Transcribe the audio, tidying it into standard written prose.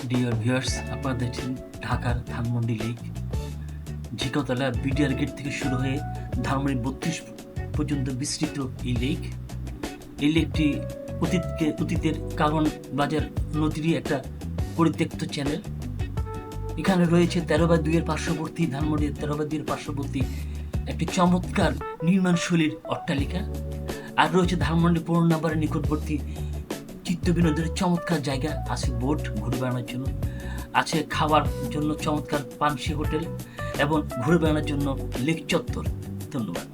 Dear viewers, আপনারা দেখছেন ঢাকার ধানমন্ডি লেক। ঝিকতলা বিডিআর গেট থেকে শুরু হয়ে ধানমন্ডি 32 পর্যন্ত বিস্তৃত এই লেক। এই লেকটি অতীতের কারণ বাজার নদীরই একটা পরিত্যক্ত চ্যানেল। এখানে রয়েছে 13/2 পার্শ্ববর্তী ধানমন্ডির 13/2 পার্শ্ববর্তী একটি চমৎকার নির্মাণশৈলীর অট্টালিকা। আর রয়েছে ধানমন্ডি 15 নম্বরের নিকটবর্তী চিত্ত বিনোদনের চমৎকার জায়গা। আছে বোট ঘুরে বেড়ানোর জন্য, আছে খাওয়ার জন্য চমৎকার পানসি হোটেল এবং ঘুরে বেড়ানোর জন্য লেক চত্বর। ধন্যবাদ।